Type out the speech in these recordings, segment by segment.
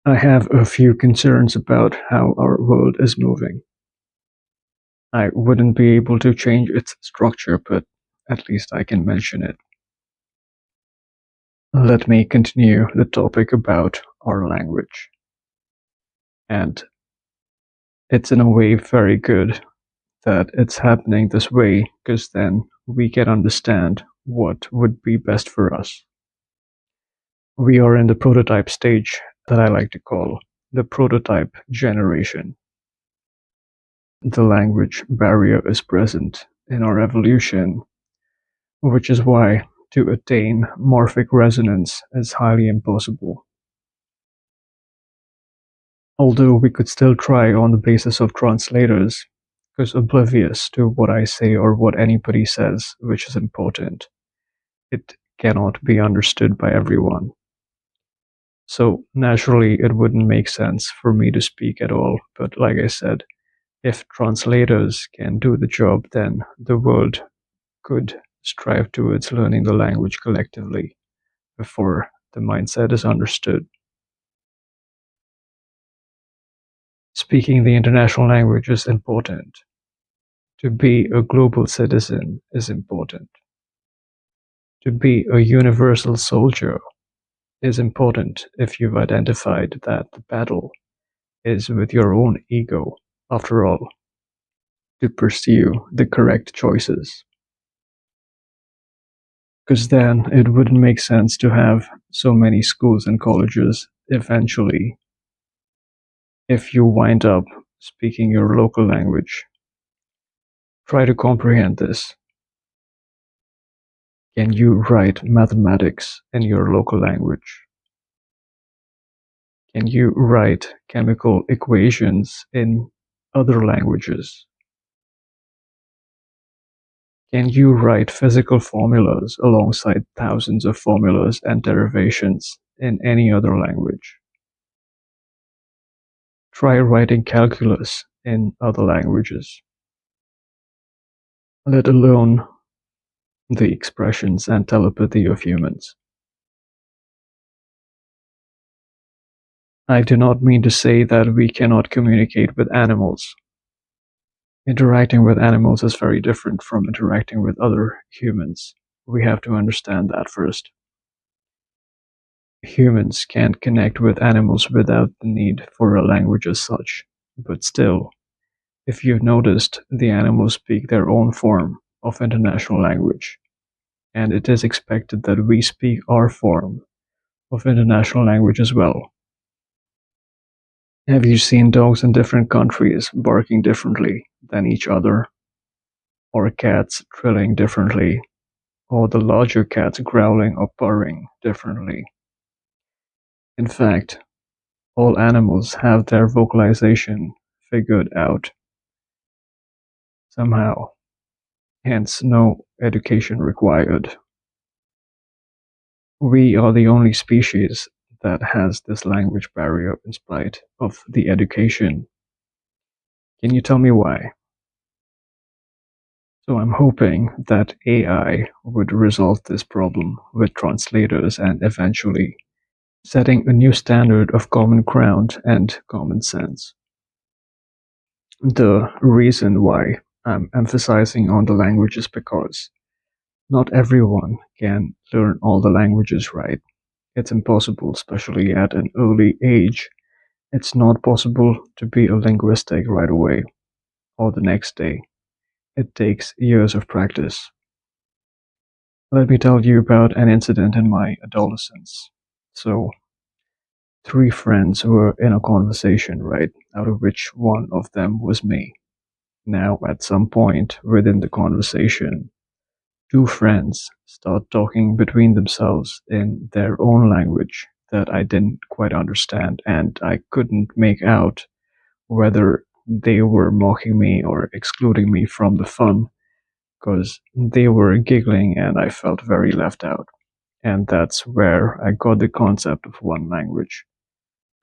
I have a few concerns about how our world is moving. I wouldn't be able to change its structure, but at least I can mention it. Let me continue the topic about our language. And it's in a way very good that it's happening this way, because then we can understand what would be best for us. We are in the prototype stage that I like to call the prototype generation. The language barrier is present in our evolution, which is why to attain morphic resonance is highly impossible. Although we could still try on the basis of translators, because oblivious to what I say or what anybody says, which is important, it cannot be understood by everyone. So naturally, it wouldn't make sense for me to speak at all. But like I said, if translators can do the job, then the world could strive towards learning the language collectively before the mindset is understood. Speaking the international language is important. To be a global citizen is important. To be a universal soldier is important if you've identified that the battle is with your own ego, after all, to pursue the correct choices. Because then it wouldn't make sense to have so many schools and colleges eventually if you wind up speaking your local language. Try to comprehend this. Can you write mathematics in your local language? Can you write chemical equations in other languages? Can you write physical formulas alongside thousands of formulas and derivations in any other language? Try writing calculus in other languages, let alone the expressions and telepathy of humans. I do not mean to say that we cannot communicate with animals. Interacting with animals is very different from interacting with other humans. We have to understand that first. Humans can connect with animals without the need for a language as such, but still, if you've noticed, the animals speak their own form of international language, and it is expected that we speak our form of international language as well. Have you seen dogs in different countries barking differently than each other, or cats trilling differently, or the larger cats growling or purring differently? In fact, all animals have their vocalization figured out somehow, hence no education required. We are the only species that has this language barrier in spite of the education. Can you tell me why? So I'm hoping that AI would resolve this problem with translators and eventually setting a new standard of common ground and common sense. The reason why I'm emphasizing on the language is because not everyone can learn all the languages right. It's impossible, especially at an early age. It's not possible to be a linguistic right away or the next day. It takes years of practice. Let me tell you about an incident in my adolescence. So, three friends were in a conversation, right, out of which one of them was me. Now, at some point within the conversation, two friends start talking between themselves in their own language that I didn't quite understand, and I couldn't make out whether they were mocking me or excluding me from the fun, because they were giggling and I felt very left out. And that's where I got the concept of one language.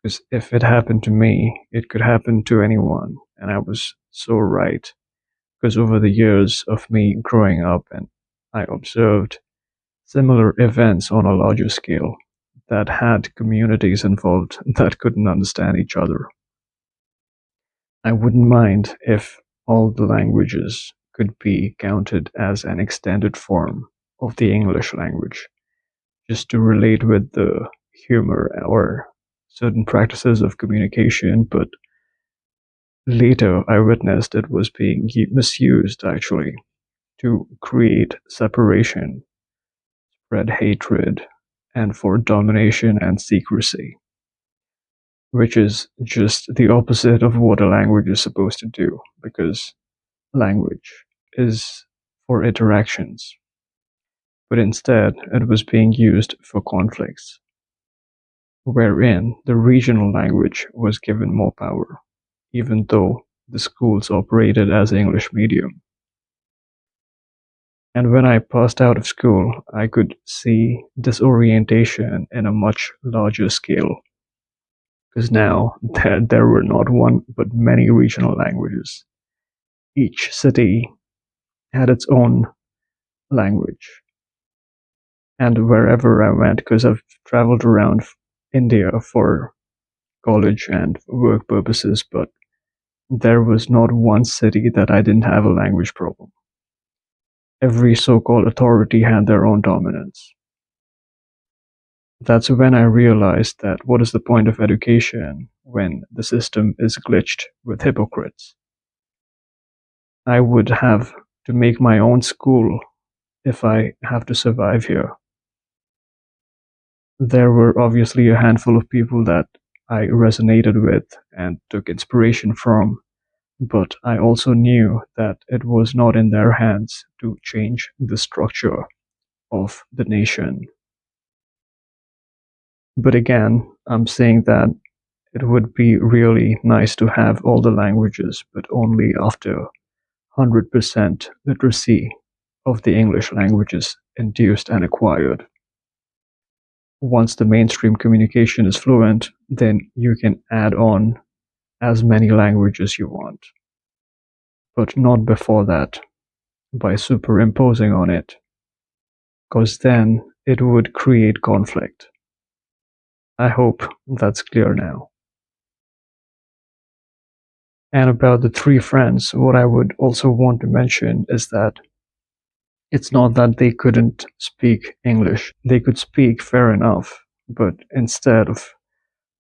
Because if it happened to me, it could happen to anyone. And I was so right. Because over the years of me growing up, and I observed similar events on a larger scale, that had communities involved that couldn't understand each other. I wouldn't mind if all the languages could be counted as an extended form of the English language, just to relate with the humor or certain practices of communication, but later I witnessed it was being misused actually to create separation, spread hatred, and for domination and secrecy, which is just the opposite of what a language is supposed to do, because language is for interactions, but instead it was being used for conflicts, wherein the regional language was given more power, even though the schools operated as English medium. And when I passed out of school, I could see disorientation in a much larger scale, because now there were not one but many regional languages. Each city had its own language. And wherever I went, because I've traveled around India for college and work purposes, but there was not one city that I didn't have a language problem. Every so called authority had their own dominance. That's when I realized that what is the point of education when the system is glitched with hypocrites? I would have to make my own school if I have to survive here. There were obviously a handful of people that I resonated with and took inspiration from, but I also knew that it was not in their hands to change the structure of the nation. But again, I'm saying that it would be really nice to have all the languages, but only after 100% literacy of the English language is induced and acquired. Once the mainstream communication is fluent, then you can add on as many languages you want. But not before that, by superimposing on it, because then it would create conflict. I hope that's clear now. And about the three friends, what I would also want to mention is that it's not that they couldn't speak English. They could speak fair enough, but instead of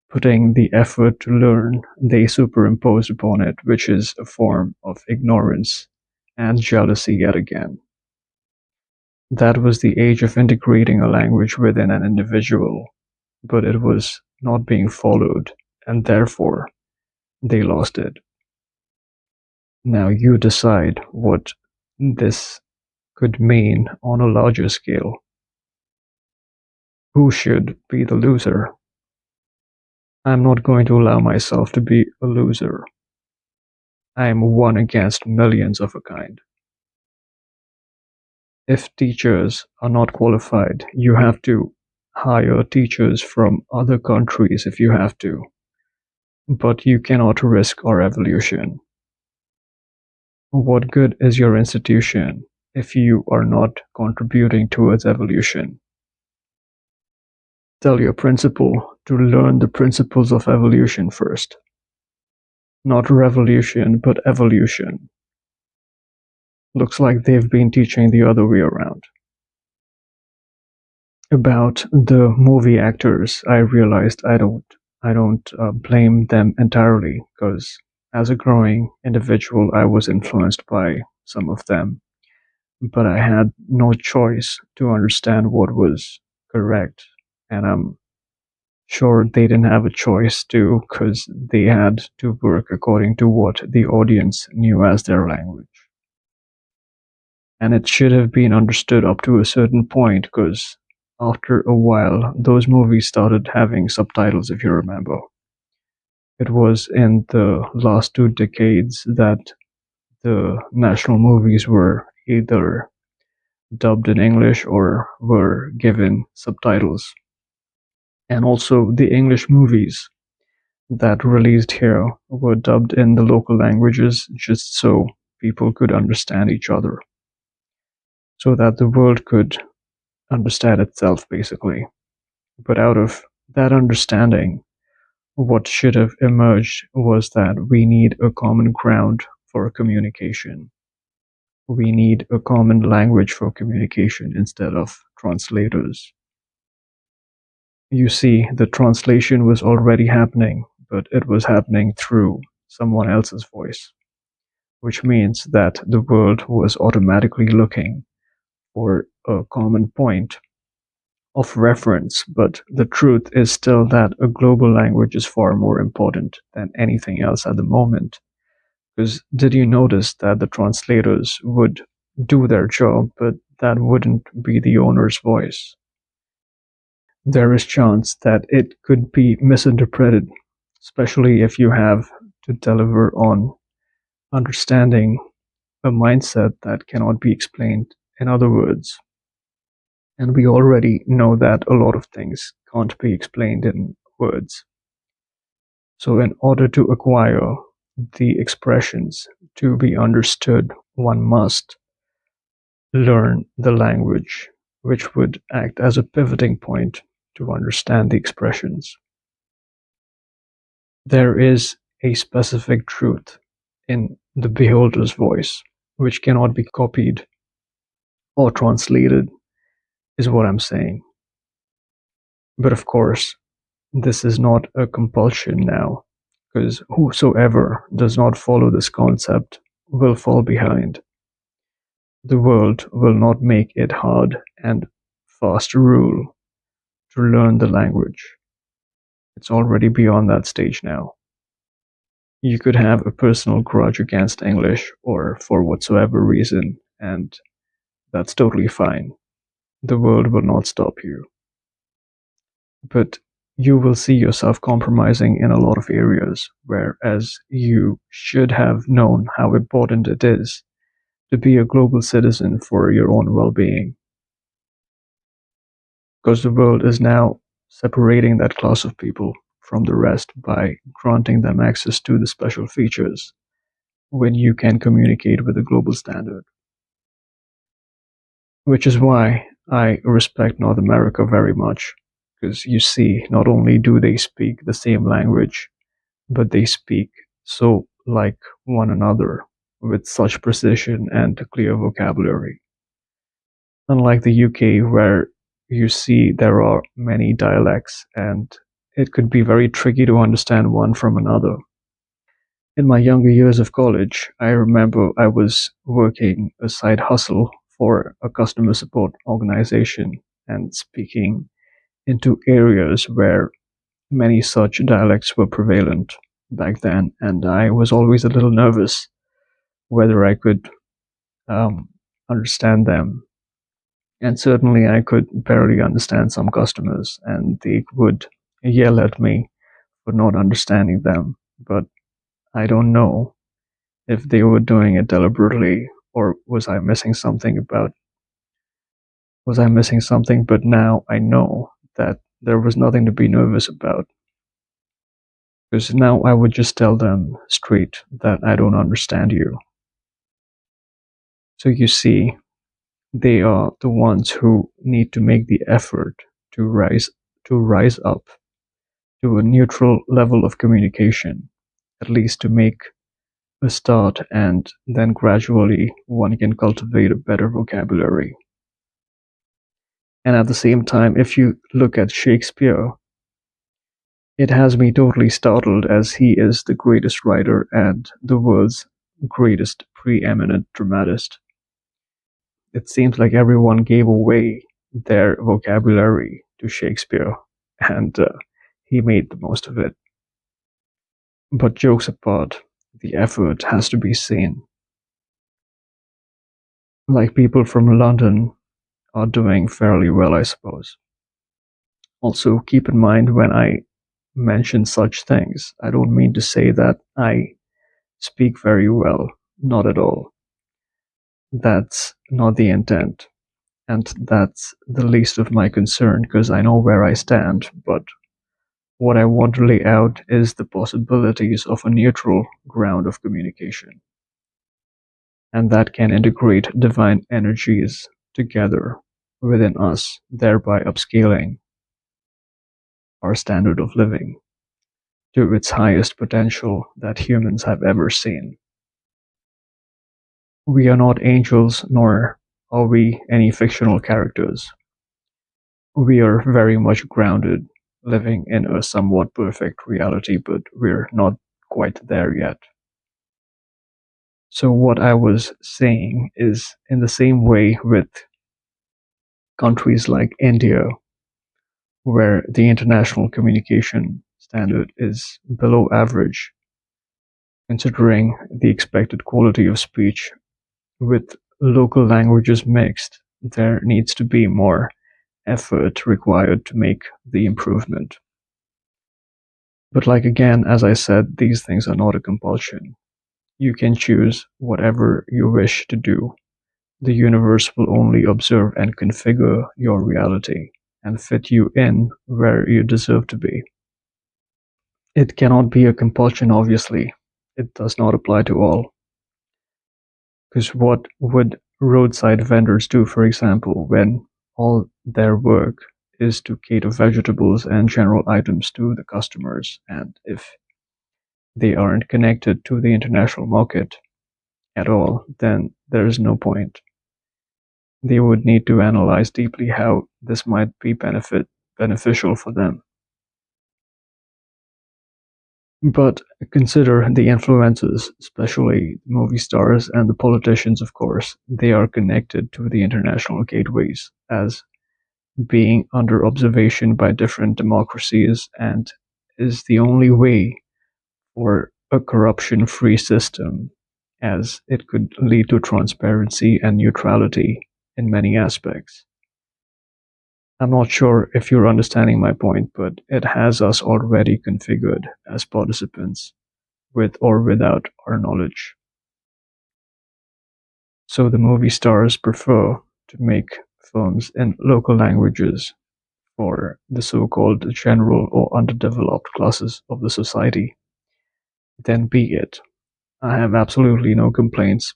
putting the effort to learn, they superimposed upon it, which is a form of ignorance and jealousy yet again. That was the age of integrating a language within an individual, but it was not being followed, and therefore they lost it. Now you decide what this could mean on a larger scale. Who should be the loser? I'm not going to allow myself to be a loser. I am one against millions of a kind. If teachers are not qualified, you have to hire teachers from other countries if you have to, but you cannot risk our evolution. What good is your institution if you are not contributing towards evolution? Tell your principal to learn the principles of evolution first. Not revolution, but evolution. Looks like they've been teaching the other way around. About the movie actors, I realized I don't blame them entirely, because as a growing individual, I was influenced by some of them, but I had no choice to understand what was correct, and I'm sure they didn't have a choice to, because they had to work according to what the audience knew as their language. And it should have been understood up to a certain point, because after a while, those movies started having subtitles, if you remember. It was in the last 2 decades that the national movies were either dubbed in English or were given subtitles. And also, the English movies that released here were dubbed in the local languages just so people could understand each other, so that the world could understand itself, basically. But out of that understanding, what should have emerged was that we need a common ground for communication. We need a common language for communication instead of translators. You see, the translation was already happening, but it was happening through someone else's voice, which means that the world was automatically looking for a common point of reference. But the truth is still that a global language is far more important than anything else at the moment. Because did you notice that the translators would do their job, but that wouldn't be the owner's voice? There is chance that it could be misinterpreted, especially if you have to deliver on understanding a mindset that cannot be explained in other words. And we already know that a lot of things can't be explained in words. So, in order to acquire the expressions to be understood, one must learn the language, which would act as a pivoting point to understand the expressions. There is a specific truth in the beholder's voice, which cannot be copied or translated, is what I'm saying. But of course, this is not a compulsion now, because whosoever does not follow this concept will fall behind. The world will not make it hard and fast rule to learn the language. It's already beyond that stage now. You could have a personal grudge against English or for whatsoever reason, and that's totally fine. The world will not stop you. But you will see yourself compromising in a lot of areas, whereas you should have known how important it is to be a global citizen for your own well being. Because the world is now separating that class of people from the rest by granting them access to the special features when you can communicate with a global standard. Which is why I respect North America very much, because you see, not only do they speak the same language, but they speak so like one another with such precision and clear vocabulary. Unlike the UK, where you see there are many dialects and it could be very tricky to understand one from another. In my younger years of college, I remember I was working a side hustle for a customer support organization and speaking into areas where many such dialects were prevalent back then, and I was always a little nervous whether I could um, understand them. And certainly, I could barely understand some customers, and they would yell at me for not understanding them. But I don't know if they were doing it deliberately or was I missing something, but now I know that there was nothing to be nervous about, because now I would just tell them straight that I don't understand you. So you see, they are the ones who need to make the effort to rise up to a neutral level of communication, at least to make a start, and then gradually one can cultivate a better vocabulary. And at the same time, if you look at Shakespeare, it has me totally startled, as he is the greatest writer and the world's greatest preeminent dramatist. It seems like everyone gave away their vocabulary to Shakespeare, and he made the most of it. But jokes apart, the effort has to be seen. Like people from London are doing fairly well, I suppose. Also, keep in mind when I mention such things, I don't mean to say that I speak very well. Not at all. That's not the intent. And that's the least of my concern, because I know where I stand. But what I want to lay out is the possibilities of a neutral ground of communication, and that can integrate divine energies together within us, thereby upscaling our standard of living to its highest potential that humans have ever seen. We are not angels, nor are we any fictional characters. We are very much grounded, living in a somewhat perfect reality, but we're not quite there yet. So, what I was saying is, in the same way with countries like India, where the international communication standard is below average, considering the expected quality of speech, with local languages mixed, there needs to be more effort required to make the improvement. But, like again, as I said, these things are not a compulsion. You can choose whatever you wish to do. The universe will only observe and configure your reality and fit you in where you deserve to be. It cannot be a compulsion, obviously. It does not apply to all. Because what would roadside vendors do, for example, when all their work is to cater vegetables and general items to the customers, and if they aren't connected to the international market at all, then there is no point. They would need to analyze deeply how this might be beneficial for them. But consider the influencers, especially movie stars and the politicians, of course. They are connected to the international gateways as being under observation by different democracies and is the only way for a corruption free system, as it could lead to transparency and neutrality in many aspects. I'm not sure if you're understanding my point, but it has us already configured as participants, with or without our knowledge. So the movie stars prefer to make films in local languages for the so-called general or underdeveloped classes of the society. Then be it. I have absolutely no complaints,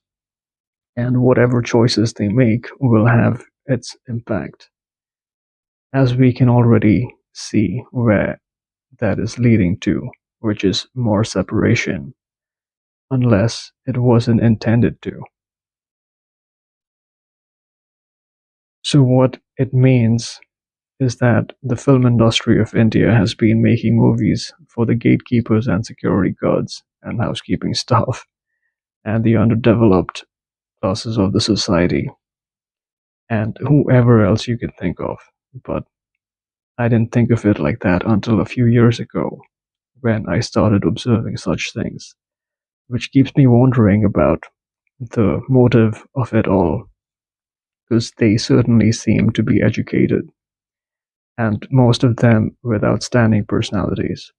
and whatever choices they make will have its impact, as we can already see where that is leading to, which is more separation, unless it wasn't intended to. So, what it means is that the film industry of India has been making movies for the gatekeepers and security guards and housekeeping staff and the underdeveloped classes of the society and whoever else you can think of. But I didn't think of it like that until a few years ago when I started observing such things, which keeps me wondering about the motive of it all, because they certainly seem to be educated, and most of them with outstanding personalities.